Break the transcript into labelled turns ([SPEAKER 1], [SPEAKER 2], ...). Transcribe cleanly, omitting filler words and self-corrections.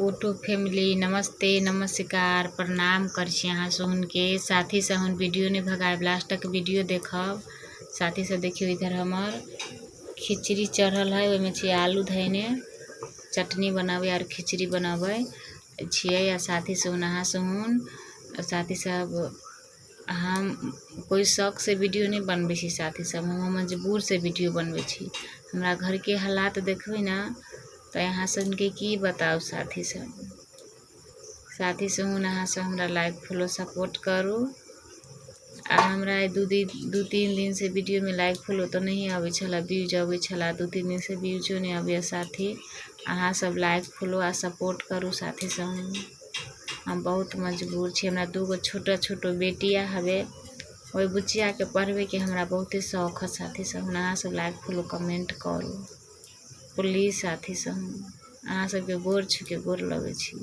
[SPEAKER 1] YouTube family नमस्ते नमस्कार प्रणाम कर यहाँ सुन के साथी से हम वीडियो नहीं भगाए लास्ट तक वीडियो देखब। साथी से देखियो इधर हमार खिचड़ी चढ़ल है ओमे छी आलू धैने चटनी बनावे और खिचड़ी बनावे छिए या साथी से नहा सुन साथी सब हम कोई शौक से वीडियो नहीं बनबे छी। साथी सब हम मजबूर से वीडियो बनबे छी। हमरा घर के हालात देखबे ना तो यहाँ से उनके की बताओ। साथी से हूँ यहाँ से हमरा लाइक फॉलो सपोर्ट करू। आ हमरा दू तीन दिन से वीडियो में लाइक फॉलो तो नहीं आवे छला व्यूज आवे छला 2-3 दिन से व्यूजो नहीं आवे। साथी अहाँ सब लाइक फॉलो आ सपोर्ट करू। साथी से हम बहुत मजबूर छी। हमरा 2 छोट बेटिया हवे वही बुचिया के पढ़वे के हमरा बहुते शौक है। साथी सब अहाँ सब लाइक फॉलो कमेंट करू प्लीज। साथी सब अहाँ सबके गोर छू के गोर लगे छी।